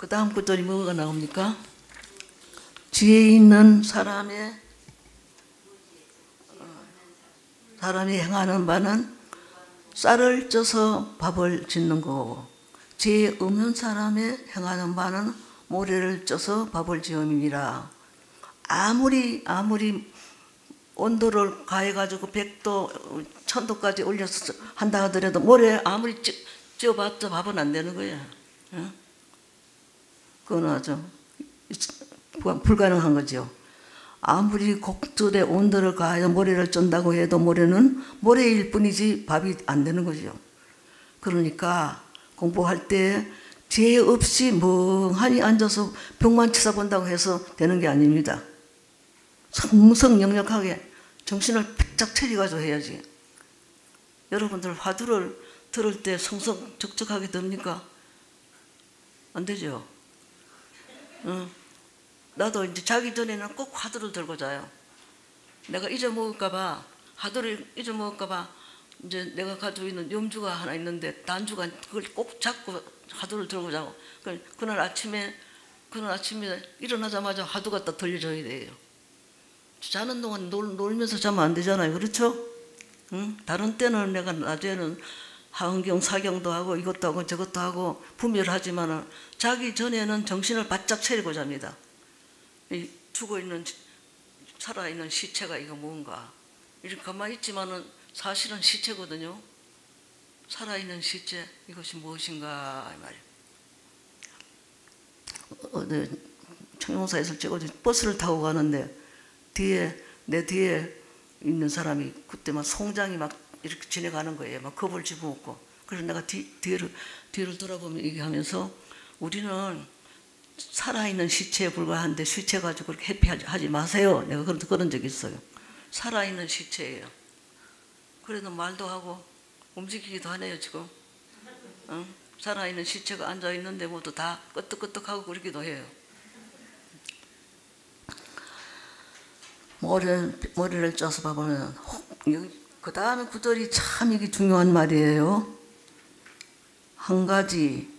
그 다음 구절이 뭐가 나옵니까? 지혜 있는 사람이 행하는 바는 쌀을 쪄서 밥을 짓는 거고, 지혜 없는 사람이 행하는 바는 모래를 쪄서 밥을 지음이니라. 아무리 온도를 가해가지고 100도, 1000도까지 올려서 한다 하더라도 모래 아무리 쪄봤자 밥은 안 되는 거야. 응? 그건 아주 불가능한 거죠. 아무리 곡절의 온도를 가하여 모래를 쫀다고 해도 모래는 모래일 뿐이지 밥이 안 되는 거죠. 그러니까 공부할 때 지혜 없이 멍하니 앉아서 벽만 쳐다본다고 해서 되는 게 아닙니다. 성성역력하게 정신을 바짝 차려가지고 해야지. 여러분들 화두를 들을 때 성성적적하게 됩니까? 안 되죠. 나도 이제 자기 전에는 꼭 화두를 들고 자요. 내가 잊어먹을까봐, 화두를 잊어먹을까봐, 이제 내가 가지고 있는 염주가 하나 있는데, 단주가 그걸 꼭 잡고 화두를 들고 자고, 그날 아침에 일어나자마자 화두가 딱 들려줘야 돼요. 자는 동안 놀면서 자면 안 되잖아요. 그렇죠? 응? 다른 때는 내가 낮에는 하은경, 사경도 하고 이것도 하고 저것도 하고 분별하지만은 자기 전에는 정신을 바짝 차리고 잡니다. 이 죽어있는, 살아있는 시체가 이거 뭔가. 이렇게 가만히 있지만은 사실은 시체거든요. 살아있는 시체, 이것이 무엇인가, 이 말이에요. 청룡사에서 찍어준 버스를 타고 가는데 내 뒤에 있는 사람이 그때 막 송장이 막 이렇게 지나가는 거예요. 막 겁을 집어먹고. 그래서 내가 뒤를 돌아보면 얘기하면서 우리는 살아있는 시체에 불과한데 시체 가지고 그렇게 회피하지 마세요. 내가 그런 적이 있어요. 살아있는 시체예요. 그래도 말도 하고 움직이기도 하네요, 지금. 응? 살아있는 시체가 앉아있는데 모두 다 끄떡끄떡하고 그러기도 해요. 모래를 쪄서 봐보면, 그 다음에 구절이 참 이게 중요한 말이에요. 한 가지,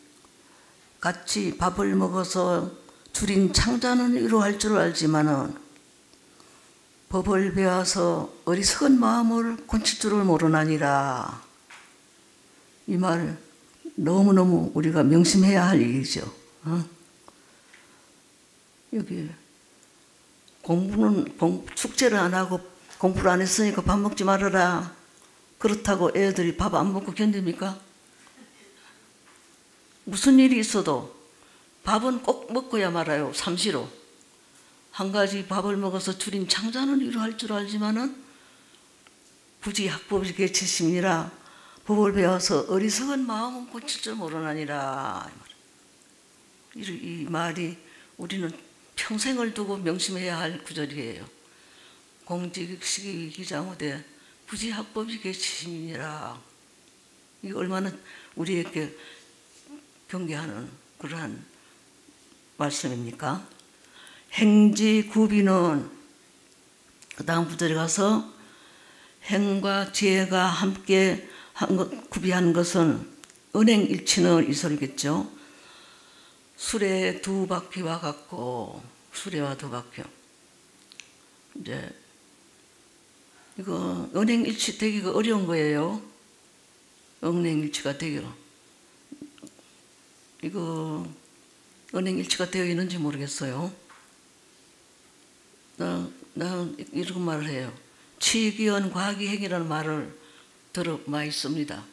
같이 밥을 먹어서 줄인 창자는 이루할 줄 알지만은 법을 배워서 어리석은 마음을 고칠 줄을 모르나니라. 이 말 너무너무 우리가 명심해야 할 일이죠. 여기 숙제를 안 하고 공부를 안 했으니까 밥 먹지 말아라. 그렇다고 애들이 밥 안 먹고 견딥니까? 무슨 일이 있어도 밥은 꼭 먹어야 말아요. 삼시로. 한 가지 밥을 먹어서 줄인 창자는 이루할 줄 알지만은 굳이 학법이 개치심이라 법을 배워서 어리석은 마음은 고칠 줄 모르나니라. 이 말이 우리는 평생을 두고 명심해야 할 구절이에요. 공직시기 기장후대 굳이 학법이 개치심이라. 이게 얼마나 우리에게 경계하는 그러한 말씀입니까? 행지구비는 그 다음 구절에 가서 행과 지혜가 함께 구비한 것은 은행일치는 이 소리겠죠. 수레 두 바퀴와 같고, 수레와 두 바퀴. 이제 이거 은행일치 되기가 어려운 거예요. 은행일치가 되기로. 이거 은행일치가 되어 있는지 모르겠어요. 나 이런 말을 해요. 치기원 과기행이라는 말을 많이 씁니다.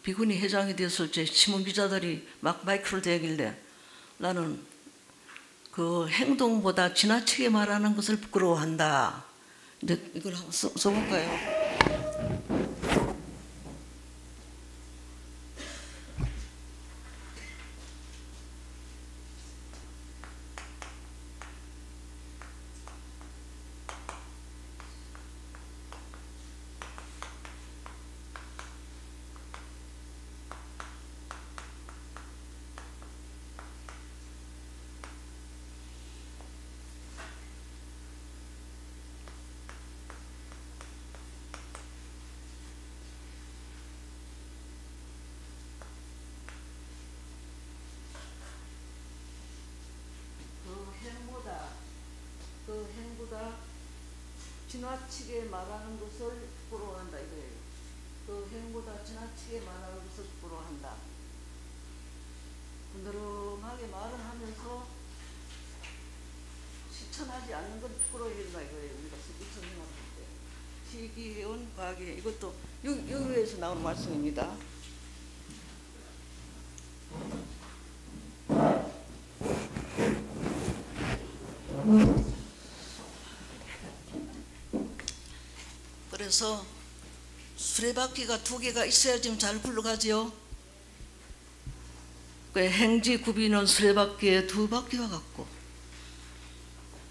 비군이 회장이 되었을 때 신문 기자들이 막 마이크를 대길래 나는 그 행동보다 지나치게 말하는 것을 부끄러워한다. 이제 이걸 한번 써볼까요? 지나치게 말하는 것을 부끄러워한다 이거예요. 그 행보다 지나치게 말하는 것을 부끄러워한다. 부드러하게 말을 하면서 실천하지 않는 건 부끄러워한다 이거예요. 우리가 실천생활할 때. 시기해온 과학에 이것도 여기에서 나오는 말씀입니다. 그래서 수레바퀴가 2개가 있어야 좀 잘 굴러가지요. 그 행지 구비는 수레바퀴에 2바퀴와 같고.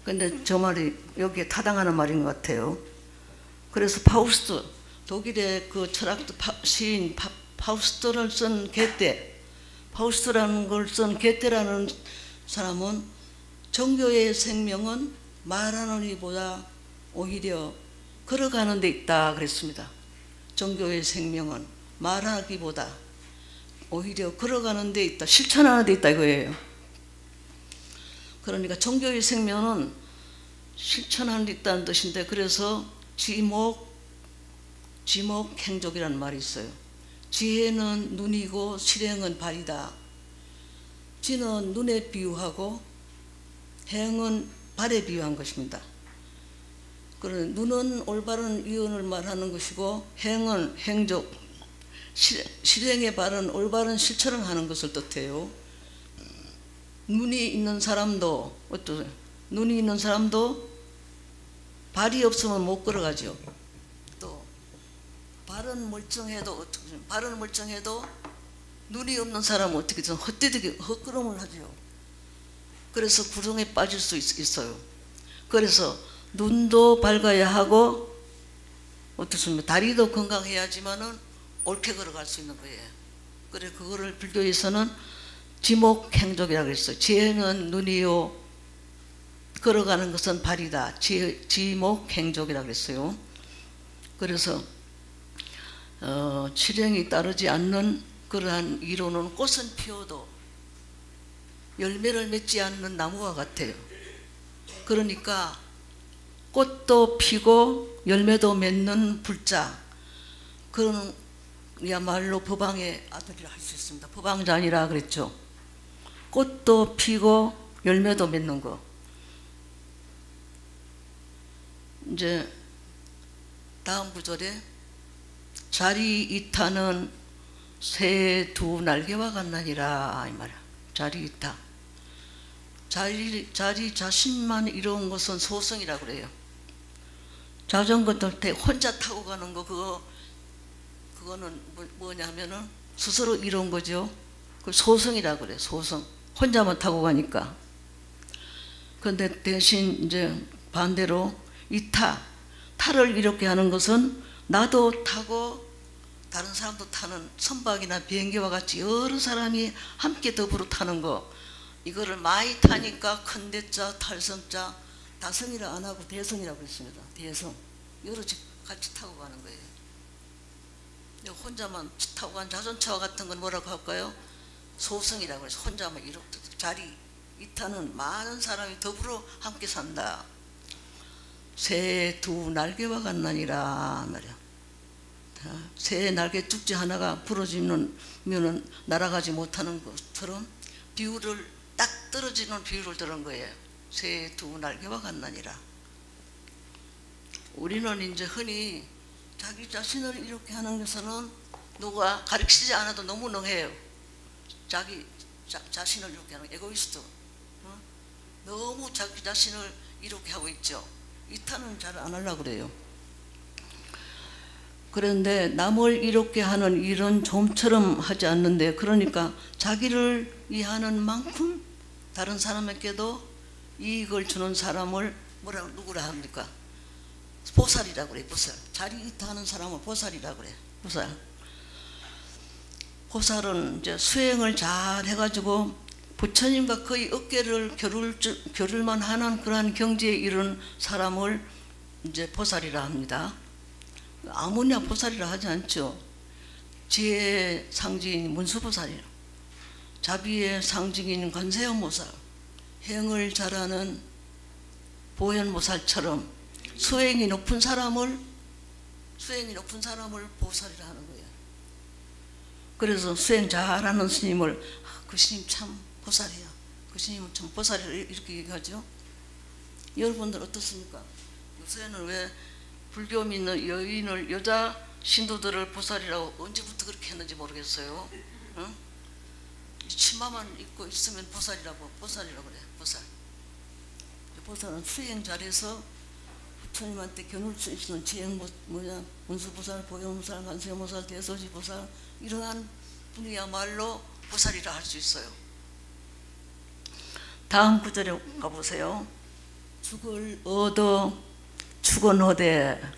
근데 저 말이 여기에 타당하는 말인 것 같아요. 그래서 파우스트, 독일의 그 철학도 시인 파우스트를 쓴 게테, 파우스트라는 걸 쓴 게테라는 사람은 종교의 생명은 말하는 이보다 오히려 걸어가는 데 있다 그랬습니다. 종교의 생명은 말하기보다 오히려 걸어가는 데 있다, 실천하는 데 있다 이거예요. 그러니까 종교의 생명은 실천하는 데 있다는 뜻인데, 그래서 지목행족이라는 말이 있어요. 지혜는 눈이고 실행은 발이다. 지는 눈에 비유하고 행은 발에 비유한 것입니다. 그런 눈은 올바른 이언을 말하는 것이고 행은 행적, 실행의 발은 올바른 실천을 하는 것을 뜻해요. 눈이 있는 사람도 어떠세요? 눈이 있는 사람도 발이 없으면 못 걸어가죠. 또 발은 멀쩡해도 눈이 없는 사람은 어떻게든 헛디디게 헛걸음을 하죠. 그래서 구렁에 빠질 수 있어요. 그래서 눈도 밝아야 하고 어떻습니까? 다리도 건강해야지만은 옳게 걸어갈 수 있는 거예요. 그래 그거를 불교에서는 지목행족이라고 했어요. 지혜는 눈이요, 걸어가는 것은 발이다. 지목행족이라고 했어요. 그래서 실행이 따르지 않는 그러한 이론은 꽃은 피워도 열매를 맺지 않는 나무와 같아요. 그러니까 꽃도 피고 열매도 맺는 불자, 그런 야말로 법왕의 아들이라 할 수 있습니다. 법왕자니라 그랬죠. 꽃도 피고 열매도 맺는 거. 이제 다음 구절에 자리이타는 새 2날개와 같나니라 이 말이야. 자리이타. 자리 자신만 이루은 것은 소성이라고 그래요. 자전거 탈 때 혼자 타고 가는 거 그거는 뭐냐면은 스스로 이룬 거죠. 그 소성이라고 그래요. 소성. 혼자만 타고 가니까. 그런데 대신 이제 반대로 이 타를 이렇게 하는 것은 나도 타고 다른 사람도 타는 선박이나 비행기와 같이 여러 사람이 함께 더불어 타는 거, 이거를 많이 타니까 큰 대자, 탈성자, 다성이라 안 하고 대성이라고 했습니다. 대성. 여러 집 같이 타고 가는 거예요. 혼자만 타고 간 자전차와 같은 건 뭐라고 할까요? 소성이라고 해서 혼자만 이렇게 자리 이타는 많은 사람이 더불어 함께 산다. 새 2날개와 같나니라 말이야. 새 날개 쭉지 하나가 부러지면 날아가지 못하는 것처럼 비유를 딱 떨어지는 비유를 들은 거예요. 새 2날개와 같나니라. 우리는 이제 흔히 자기 자신을 이렇게 하는 것은 누가 가르치지 않아도 너무 능해요. 자기 자신을 이렇게 하는 에고이스트. 너무 자기 자신을 이렇게 하고 있죠. 이타는 잘 안 하려고 그래요. 그런데 남을 이렇게 하는 일은 좀처럼 하지 않는데, 그러니까 자기를 위하는 만큼 다른 사람에게도 이익을 주는 사람을 누구라 합니까? 보살이라고 그래. 보살. 자리 이타하는 사람을 보살이라고 그래. 보살. 보살은 이제 수행을 잘 해가지고 부처님과 거의 어깨를 겨룰만 하는 그러한 경지에 이른 사람을 이제 보살이라 합니다. 아무나 보살이라 하지 않죠. 지혜의 상징인 문수보살이라, 자비의 상징인 관세음보살, 행을 잘하는 보현보살처럼 수행이 높은 사람을 보살이라 하는 거예요. 그래서 수행 잘하는 스님을 그 스님 참 보살이야, 그 스님은 참 보살이라 이렇게 얘기하죠. 여러분들 어떻습니까? 요새는 왜 불교 믿는 여인을, 여자 신도들을 보살이라고 언제부터 그렇게 했는지 모르겠어요. 응? 치마만 입고 있으면 보살이라고 그래. 보살은 수행 잘해서 부처님한테 겨눌 수 있는 지행 문수보살, 보현보살, 간세보살, 대소지보살 이러한 분이야말로 보살이라 할 수 있어요. 다음 구절에 가보세요. 죽을 얻어 축원하되,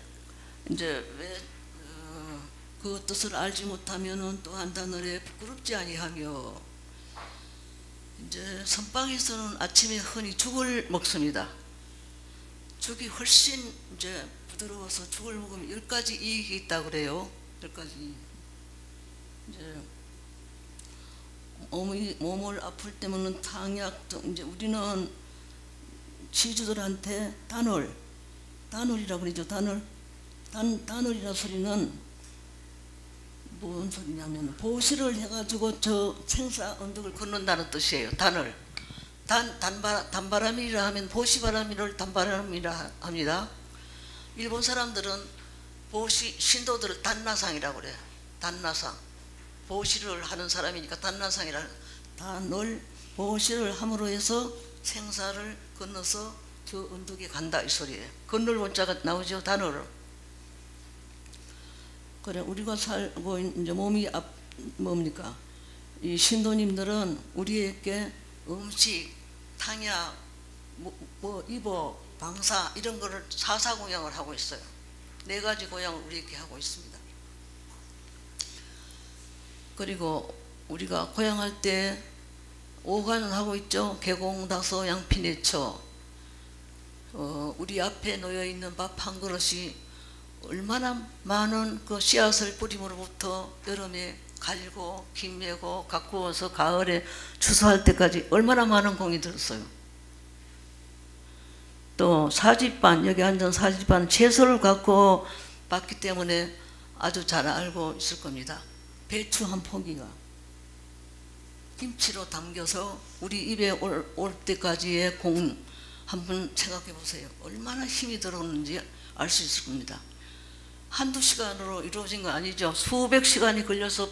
이제 왜 그 뜻을 알지 못하면은 또 한다늘에 부끄럽지 아니하며, 이제 선방에서는 아침에 흔히 죽을 먹습니다. 죽이 훨씬 이제 부드러워서 죽을 먹으면 10가지 이익이 있다 그래요. 10가지. 이제 몸을 아플 때 먹는 탕약, 이제 우리는 시주들한테 단울이라고 그러죠. 단울이라 소리는 뭔 소리냐면 보시를 해가지고 저 생사 언덕을 걷는다는 뜻이에요. 단바람이라 하면 보시바람이를 단바람이라 합니다. 일본 사람들은 보시 신도들을 단나상이라고 그래요. 단나상, 보시를 하는 사람이니까 단나상이라. 단을 보시를 함으로 해서 생사를 건너서 저 언덕에 간다 이 소리예요. 건널 원자가 나오죠. 단을. 그래, 우리가 살고 이제 몸이 뭡니까? 이 신도님들은 우리에게 음식, 탕약, 입어, 방사 이런 거를 사사공양을 하고 있어요. 4가지 공양을 우리에게 하고 있습니다. 그리고 우리가 고향할 때 오간을 하고 있죠. 개공다서 양피내처. 우리 앞에 놓여 있는 밥 한 그릇이 얼마나 많은 그 씨앗을 뿌림으로부터 여름에 갈고 김 메고 갖고 와서 가을에 추수할 때까지 얼마나 많은 공이 들었어요. 또 사지반, 여기 앉은 사지반 채소를 갖고 봤기 때문에 아주 잘 알고 있을 겁니다. 배추 한 포기가 김치로 담겨서 우리 입에 올 때까지의 공 한번 생각해 보세요. 얼마나 힘이 들어오는지 알 수 있을 겁니다. 한두 시간으로 이루어진 건 아니죠. 수백 시간이 걸려서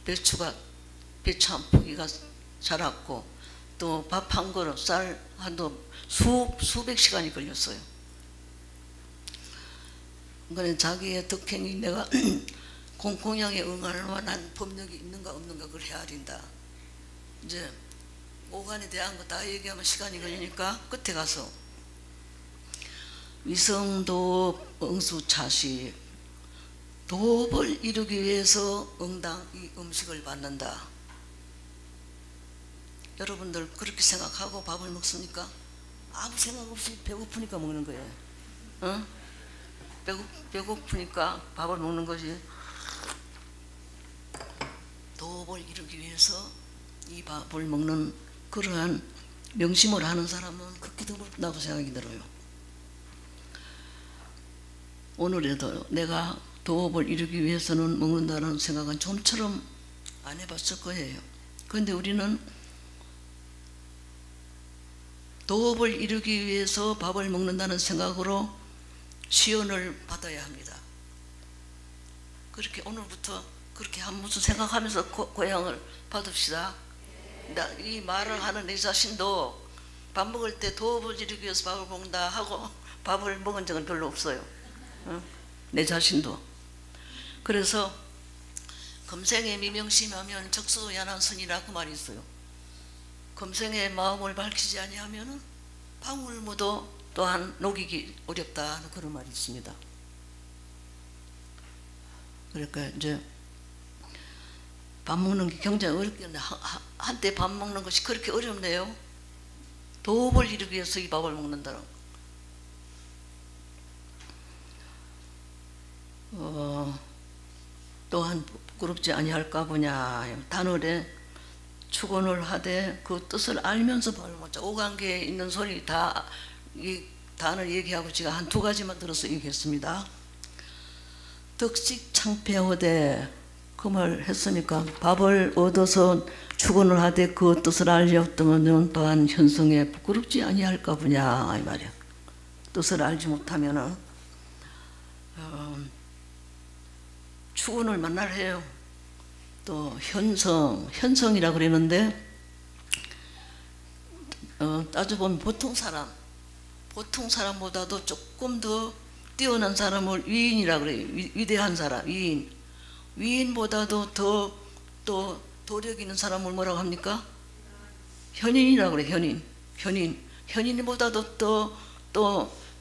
배추 한 포기가 자랐고, 또 밥 한 그릇, 쌀 한도 수백 시간이 걸렸어요. 그러니까 자기의 덕행이 내가 공양에 응할 만한 법력이 있는가 없는가 그걸 헤아린다. 이제 오간에 대한 거 다 얘기하면 시간이 걸리니까 끝에 가서 위성도 응수차식, 도업을 이루기 위해서 응당 이 음식을 받는다. 여러분들 그렇게 생각하고 밥을 먹습니까? 아무 생각 없이 배고프니까 먹는 거예요. 어? 배고프니까 밥을 먹는 거지. 도업을 이루기 위해서 이 밥을 먹는 그러한 명심을 하는 사람은 극히 드물다고 생각이 들어요. 오늘에도 내가 도업을 이루기 위해서는 먹는다는 생각은 좀처럼 안 해봤을 거예요. 그런데 우리는 도업을 이루기 위해서 밥을 먹는다는 생각으로 시연을 받아야 합니다. 그렇게 오늘부터 그렇게 한 무슨 생각하면서 고향을 받읍시다. 이 말을 하는 내 자신도 밥 먹을 때 도업을 이루기 위해서 밥을 먹는다 하고 밥을 먹은 적은 별로 없어요. 내 자신도. 그래서 금생에 미명심하면 적수야난선이라 그 말이 있어요. 금생의 마음을 밝히지 아니하면 방울무도 또한 녹이기 어렵다 하는 그런 말이 있습니다. 그러니까 이제 밥 먹는 게 굉장히 어렵겠네. 한때 밥 먹는 것이 그렇게 어렵네요. 도업을 이루기 위해서 이 밥을 먹는다는 거. 또한 부끄럽지 아니할까 보냐. 단월에 축원을 하되 그 뜻을 알면서 밥을 먹자. 오간계에 있는 소리 다 단어를 얘기하고 제가 한 2가지만 들어서 얘기했습니다. 덕식 창폐하되 그 말 했으니까 밥을 얻어서 축원을 하되 그 뜻을 알렸더면 또한 현성에 부끄럽지 아니할까 보냐 이 말이야. 뜻을 알지 못하면은 축원을 만날 해요. 또 현성이라 그러는데 따져보면 보통 사람보다도 조금 더 뛰어난 사람을 위인이라 그래요. 위대한 사람, 위인보다도 더 또 도력 있는 사람을 뭐라고 합니까? 현인이라고 그래요. 현인보다도 또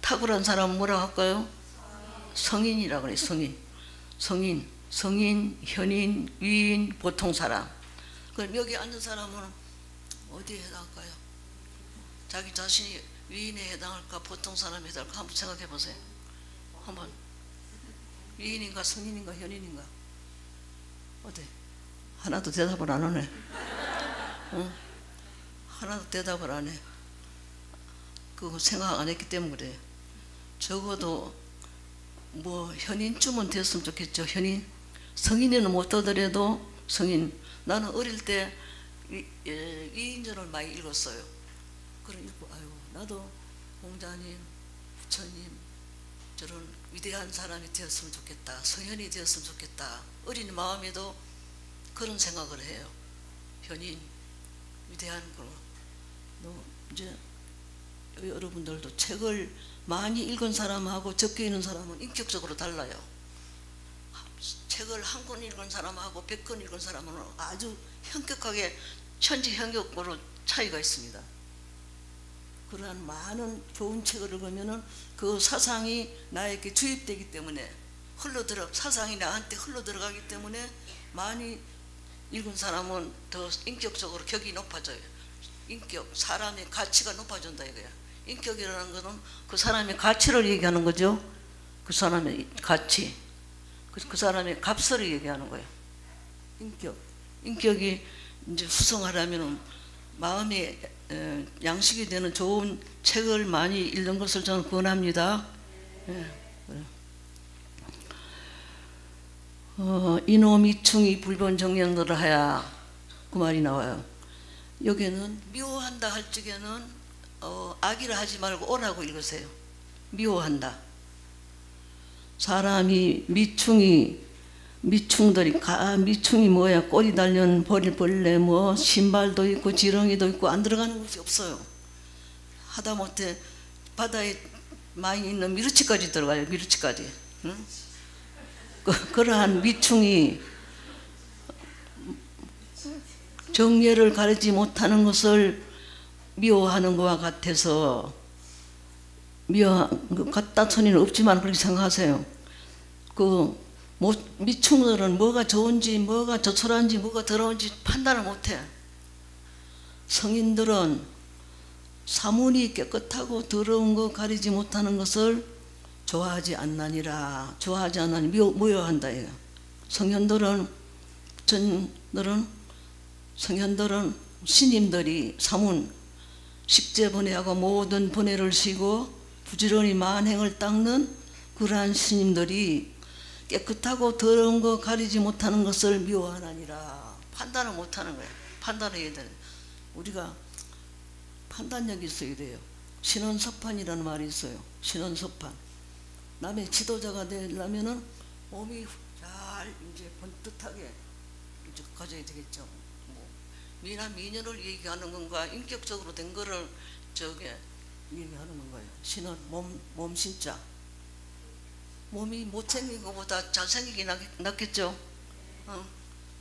탁월한 사람은 뭐라고 할까요? 성인이라고 그래요. 성인, 현인, 위인, 보통 사람. 그럼 여기 앉은 사람은 어디에 해당할까요? 자기 자신이 위인에 해당할까 보통 사람에 해당할까 한번 생각해 보세요. 한번 위인인가 성인인가 현인인가 어때? 하나도 대답을 안 하네. 응? 하나도 대답을 안 해. 그거 생각 안 했기 때문에 그래. 적어도 뭐 현인쯤은 됐으면 좋겠죠. 현인. 성인에는 못 하더라도 성인. 나는 어릴 때 위인전을 많이 읽었어요. 그럼 읽고 아유 나도 공자님, 부처님 저런 위대한 사람이 되었으면 좋겠다. 성현이 되었으면 좋겠다. 어린 마음에도 그런 생각을 해요. 현인, 위대한 거. 이제 여러분들도 책을 많이 읽은 사람하고 적게 읽는 사람은 인격적으로 달라요. 책을 한 권 읽은 사람하고 100권 읽은 사람은 아주 현격하게 천지현격으로 차이가 있습니다. 그러한 많은 좋은 책을 읽으면은 그 사상이 나에게 주입되기 때문에 사상이 나한테 흘러들어가기 때문에 많이 읽은 사람은 더 인격적으로 격이 높아져요. 사람의 가치가 높아진다 이거야. 인격이라는 것은 그 사람의 가치를 얘기하는 거죠. 그 사람의 가치, 그 사람의 값을 얘기하는 거예요. 인격이 이제 후성하려면 마음에 양식이 되는 좋은 책을 많이 읽는 것을 저는 권합니다. 이노미충이 불변정연을 하야 그 말이 나와요. 여기는 미워한다 할 적에는 악이라 하지 말고 오라고 읽으세요. 미워한다. 사람이 미충들이 미충이 뭐야? 꼬리 달린 벌레 뭐 신발도 있고 지렁이도 있고 안 들어가는 것이 없어요. 하다못해 바다에 많이 있는 미루치까지 들어가요. 미루치까지. 응? 그러한 미충이 정예를 가리지 못하는 것을 미워하는 것과 같아서 같다 소리는 없지만 그렇게 생각하세요. 미충들은 뭐가 좋은지 뭐가 저촐한지 뭐가 더러운지 판단을 못해. 성인들은 사문이 깨끗하고 더러운 거 가리지 못하는 것을 좋아하지 않나니 미워한다. 성현들은 스님들이 사문 식재번뇌하고 모든 번뇌를 쉬고 부지런히 만행을 닦는 그러한 스님들이 깨끗하고 더러운 거 가리지 못하는 것을 미워하나니라. 판단을 못하는 거예요. 판단을 해야 되는. 우리가 판단력이 있어야 돼요. 신원섭판이라는 말이 있어요. 신원섭판. 남의 지도자가 되려면은 몸이 잘 이제 번듯하게 이제 가져야 되겠죠. 뭐 미나 미녀를 얘기하는 건가 인격적으로 된 거를 얘기하는 건가요? 신원 몸 신자. 몸이 못생긴 것보다 잘생기긴 낫겠죠.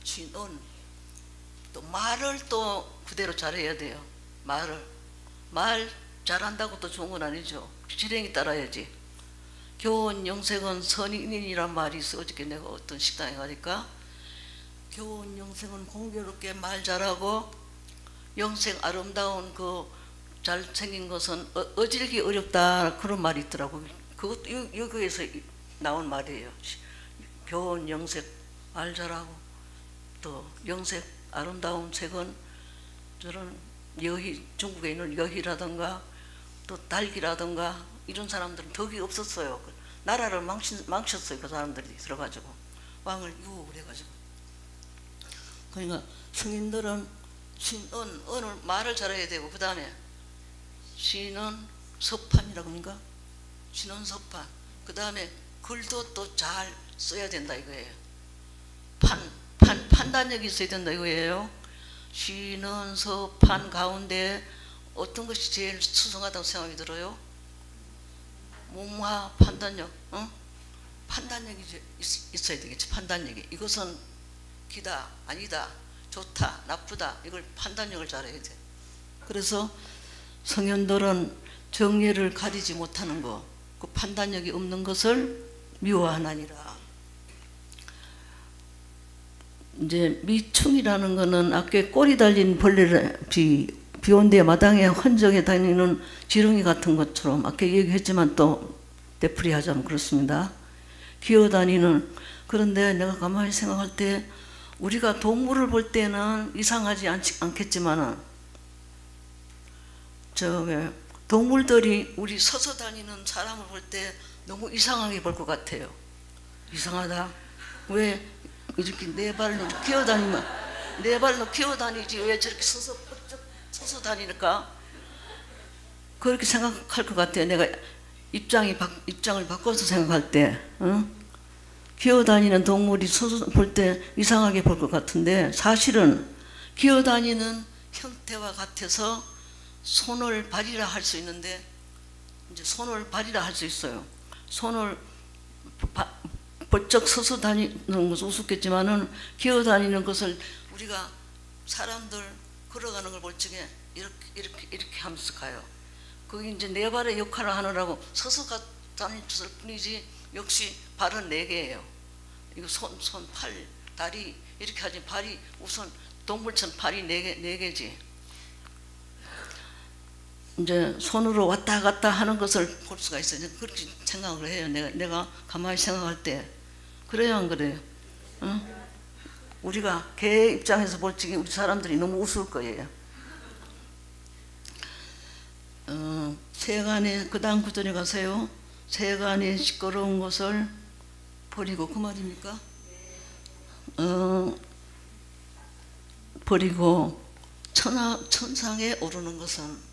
신원. 또 말을 또 그대로 잘해야 돼요. 말 잘한다고 또 좋은 건 아니죠. 실행에 따라야지. 교원 영생은 선인이란 말이 있어. 어저께 내가 어떤 식당에 가니까 교원 영생은 공교롭게 말 잘하고 영생 아름다운 그 잘생긴 것은 어질기 어렵다 그런 말이 있더라고. 그것도 여기에서 나온 말이에요. 교원 영색 말 잘하고 또 영색 아름다운 색은 저런 여희 중국에 있는 여희라든가 또 달기라든가 이런 사람들은 덕이 없었어요. 나라를 망쳤어요. 그 사람들이 들어가지고 왕을 유혹을 해가지고. 그러니까 성인들은 언을 말을 잘해야 되고, 그 다음에 신은 서판이라고 합니까? 신은 서판. 그 다음에 글도 또 잘 써야 된다 이거예요. 판단력이 있어야 된다 이거예요. 신은 서판 가운데 어떤 것이 제일 수성하다고 생각이 들어요? 몸화 판단력. 판단력이 있어야 되겠지. 판단력이. 이것은 기다 아니다, 좋다 나쁘다, 이걸 판단력을 잘해야 돼. 그래서 성현들은 정예를 가리지 못하는 거, 그 판단력이 없는 것을 미워하나니라. 이제 미충이라는 거는 아까 꼬리 달린 벌레를 비온대 마당에 헌정에 다니는 지렁이 같은 것처럼 아까 얘기했지만 또 되풀이하자면 그렇습니다. 기어다니는. 그런데 내가 가만히 생각할 때 우리가 동물을 볼 때는 이상하지 않겠지만은 동물들이 우리 서서 다니는 사람을 볼 때 너무 이상하게 볼 것 같아요. 이상하다. 왜 이렇게 네 발로 기어다니면 네 발로 기어다니지 왜 저렇게 서서 다니니까 그렇게 생각할 것 같아요. 내가 입장을 바꿔서 생각할 때 기어다니는 동물이 서서 볼 때 이상하게 볼 것 같은데, 사실은 기어다니는 형태와 같아서 손을 발이라 할 수 있는데, 이제 손을 발이라 할 수 있어요. 손을 번쩍 서서 다니는 것은 우습겠지만은 기어다니는 것을 우리가 사람들 걸어가는 걸 볼 적에 이렇게 하면서 가요. 그게 이제 네 발의 역할을 하느라고 서서 다녔을 뿐이지, 역시 발은 네 개예요. 이거 손, 팔, 다리 이렇게 하지, 발이 우선 동물처럼 발이 네 개지. 이제 손으로 왔다 갔다 하는 것을 볼 수가 있어요. 그렇게 생각을 해요. 내가 가만히 생각할 때. 그래요, 안 그래요? 우리가 개 입장에서 볼 적에 우리 사람들이 너무 우스울 거예요. 세간의 그 다음 구절에 가세요. 세간의 시끄러운 것을 버리고, 그 말입니까? 버리고 천상에 오르는 것은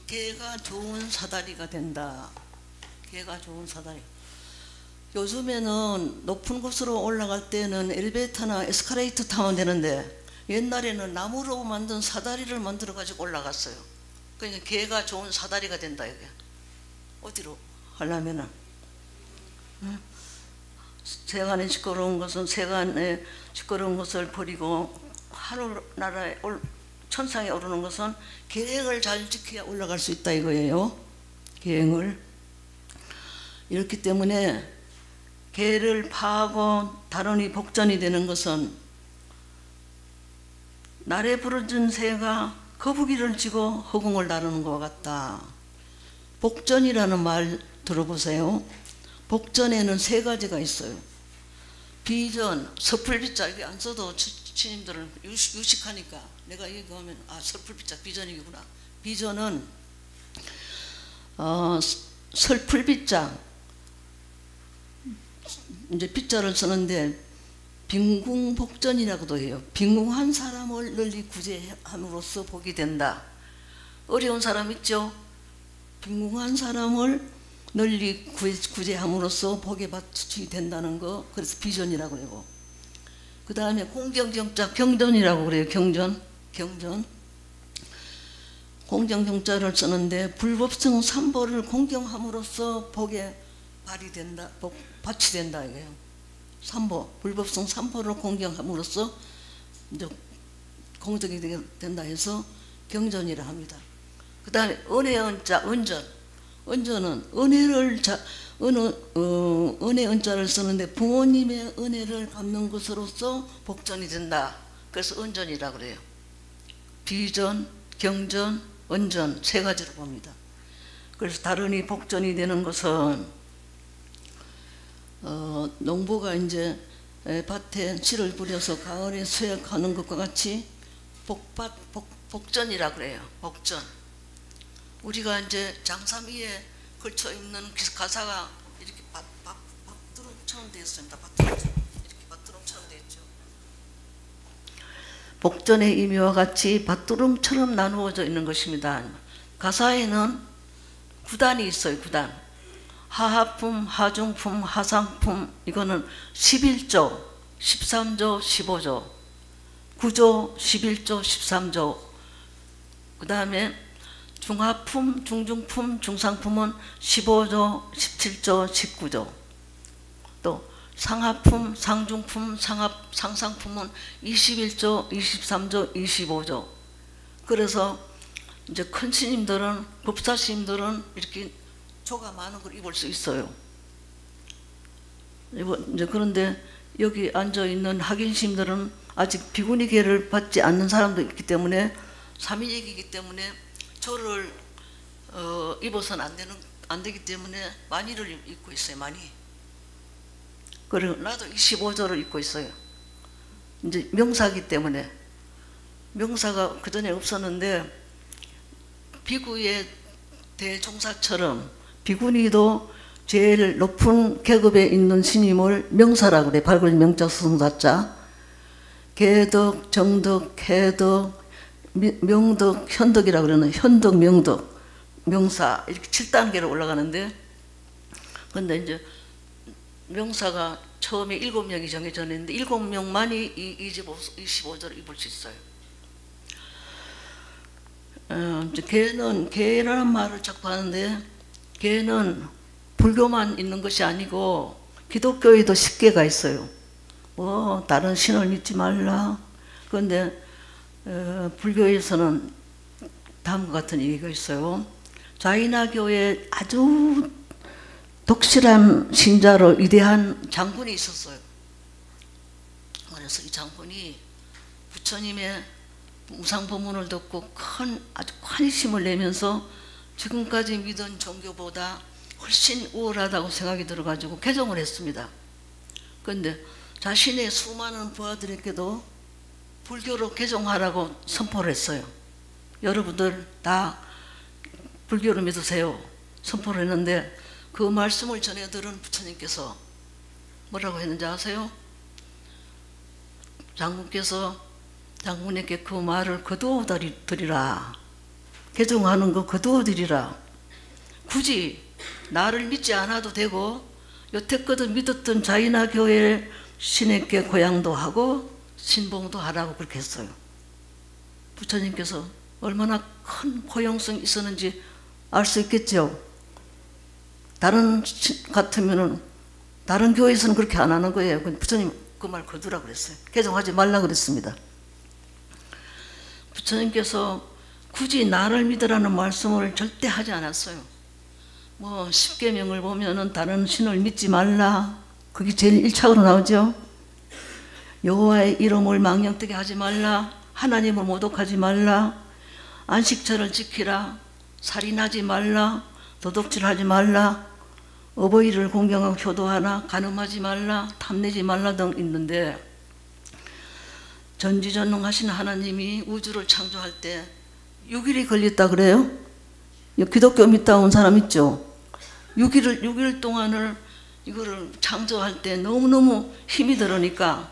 개가 좋은 사다리가 된다. 개가 좋은 사다리. 요즘에는 높은 곳으로 올라갈 때는 엘리베이터나 에스컬레이터 타면 되는데, 옛날에는 나무로 만든 사다리를 만들어 가지고 올라갔어요. 그러니까 개가 좋은 사다리가 된다 이게. 어디로 하려면은 세간의 시끄러운 것은 세간의 시끄러운 것을 버리고 하늘나라에 천상에 오르는 것은 계획을 잘 지켜야 올라갈 수 있다 이거예요. 계획을. 이렇기 때문에 개를 파하고 다른이 복전이 되는 것은 날에 부르짖은 새가 거북이를 지고 허공을 나르는 것 같다. 복전이라는 말 들어보세요. 복전에는 세 가지가 있어요. 비전, 섣불비자, 이게 안 써도 치님들은 유식하니까 내가 얘기하면 섣불비자 비전이구나. 비전은 설풀비자, 이제 비자를 쓰는데 빈궁복전이라고도 해요. 빈궁한 사람을 널리 구제함으로써 복이 된다. 어려운 사람 있죠? 빈궁한 사람을 널리 구제함으로써 복의 밭이 된다는 거, 그래서 비전이라고 그러고, 그 다음에 공경정자 경전이라고 그래요. 경전. 공경정자를 쓰는데 불법성 삼보를 공경함으로써 복의 발이 된다, 밭이 된다 이거예요. 삼보, 불법성 삼보를 공경함으로써 이제 공덕이 된다 해서 경전이라 합니다. 그 다음에 은혜의 은자, 은전은 은혜 은자를 쓰는데 부모님의 은혜를 갚는 것으로서 복전이 된다. 그래서 은전이라고 그래요. 비전, 경전, 은전 세 가지로 봅니다. 그래서 다른이 복전이 되는 것은 농부가 이제 밭에 씨를 뿌려서 가을에 수확하는 것과 같이 복전이라고 그래요. 복전. 우리가 이제 장삼위에 걸쳐 있는 가사가 이렇게 밭두렁처럼 되어 있습니다. 밭두렁처럼 이렇게 밭두렁처럼 되어 있죠. 복전의 의미와 같이 밭두렁처럼 나누어져 있는 것입니다. 가사에는 구단이 있어요. 구단. 하하품, 하중품, 하상품, 이거는 11조, 13조, 15조, 9조, 11조, 13조. 그 다음에 중하품, 중중품, 중상품은 15조, 17조, 19조. 또 상하품, 상중품, 상상품은 21조, 23조, 25조. 그래서 이제 큰 스님들은, 법사 스님들은 이렇게 조가 많은 걸 입을 수 있어요. 이제 그런데 여기 앉아 있는 학인 스님들은 아직 비구니계를 받지 않는 사람도 있기 때문에, 삼위직이기 때문에 조를 입어서는 안 되기 때문에 많이를 입고 있어요. 많이. 그리고 나도 25조를 입고 있어요. 이제 명사기 때문에. 명사가 그 전에 없었는데 비구의 대종사처럼 비구니도 제일 높은 계급에 있는 스님을 명사라고 그래. 발굴 명자 수성사자. 계덕, 정덕, 해덕, 명덕, 현덕이라고 그러는 현덕, 명덕, 명사 이렇게 7단계로 올라가는데, 근데 이제 명사가 처음에 7명이 정해져 있는데 7명만이 이 25조를 입을 수 있어요. 이제 계라는 말을 자꾸 하는데, 계는 불교만 있는 것이 아니고 기독교에도 10계가 있어요. 뭐 다른 신을 믿지 말라. 그런데 불교에서는 다음과 같은 얘기가 있어요. 자이나교에 아주 독실한 신자로 위대한 장군이 있었어요. 그래서 이 장군이 부처님의 무상법문을 듣고 아주 관심을 내면서 지금까지 믿은 종교보다 훨씬 우월하다고 생각이 들어가지고 개종을 했습니다. 그런데 자신의 수많은 부하들에게도 불교로 개종하라고 선포를 했어요. 여러분들 다 불교를 믿으세요. 선포를 했는데 그 말씀을 전해 들은 부처님께서 뭐라고 했는지 아세요? 장군께서 장군에게 그 말을 거두어 드리라. 개종하는 거 거두어 드리라. 굳이 나를 믿지 않아도 되고 여태껏 믿었던 자이나 교회 신에게 고향도 하고 신봉도 하라고 그렇게 했어요. 부처님께서 얼마나 큰 포용성이 있었는지 알 수 있겠죠. 다른 같으면은 다른 교회에서는 그렇게 안 하는 거예요. 부처님 그 말 거두라 그랬어요. 개종하지 말라 그랬습니다. 부처님께서 굳이 나를 믿으라는 말씀을 절대 하지 않았어요. 뭐 십계명을 보면은 다른 신을 믿지 말라. 그게 제일 1차로 나오죠. 여호와의 이름을 망령되게 하지 말라. 하나님을 모독하지 말라. 안식처를 지키라. 살인하지 말라. 도둑질하지 말라. 어버이를 공경하고 효도하라. 간음하지 말라. 탐내지 말라 등 있는데, 전지전능하신 하나님이 우주를 창조할 때 6일이 걸렸다 그래요? 기독교 믿다 온 사람 있죠? 6일 동안을 이거를 창조할 때 너무너무 힘이 들으니까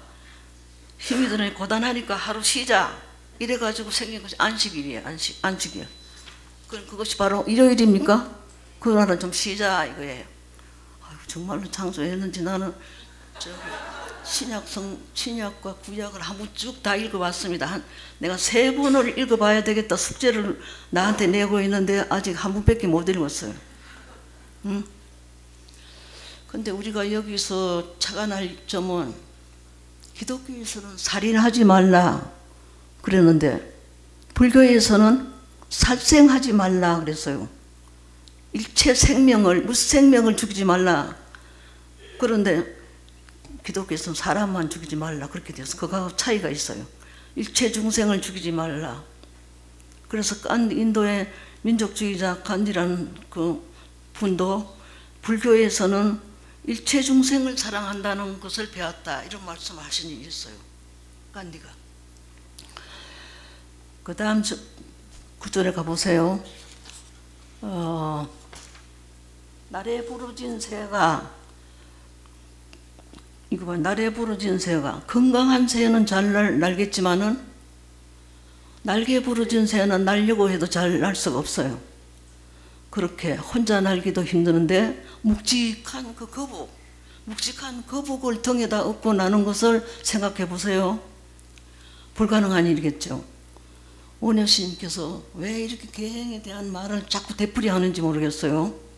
고단하니까 하루 쉬자 이래가지고 생긴 것이 안식일이에요. 안식일. 그것이 바로 일요일입니까? 그날은 좀 쉬자 이거예요. 아유, 정말로 창조했는지 나는 신약과 구약을 한번 쭉 다 읽어봤습니다. 내가 3번을 읽어봐야 되겠다 숙제를 나한테 내고 있는데 아직 한 번밖에 못 읽었어요. 응? 근데 우리가 여기서 착안할 점은, 기독교에서는 살인하지 말라 그랬는데 불교에서는 살생하지 말라 그랬어요. 일체 생명을, 무생명을 죽이지 말라. 그런데 기독교에서는 사람만 죽이지 말라 그렇게 되어서 그거하고 차이가 있어요. 일체 중생을 죽이지 말라. 그래서 인도의 민족주의자 간디라는 그 분도 불교에서는 일체 중생을 사랑한다는 것을 배웠다 이런 말씀을 하신 일이 있어요. 간디가. 그 다음 구절에 가보세요. 날에 부르진 새가, 이거 봐, 날에 부르진 새가, 건강한 새는 잘 날겠지만은 날개 부러진 새는 날려고 해도 잘 날 수가 없어요. 그렇게 혼자 날기도 힘드는데 묵직한 그 거북, 묵직한 거북을 등에다 업고 나는 것을 생각해 보세요. 불가능한 일이겠죠. 오녀 스님께서 왜 이렇게 계행에 대한 말을 자꾸 되풀이 하는지 모르겠어요.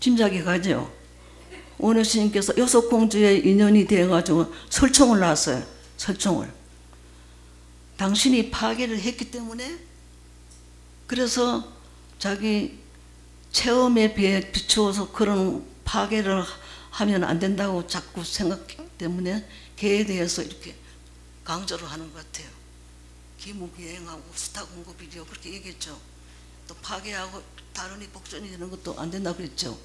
짐작이 가죠. 오녀 스님께서 여섯 공주의 인연이 되어가지고 설총을 낳았어요. 설총을. 당신이 파괴를 했기 때문에, 그래서 자기 체험에 비추어서 그런 파괴를 하면 안 된다고 자꾸 생각했기 때문에 개에 대해서 이렇게 강조를 하는 것 같아요. 기무기행하고 수타공급이려 그렇게 얘기했죠. 또 파괴하고 다른이 복전이 되는 것도 안 된다고 그랬죠.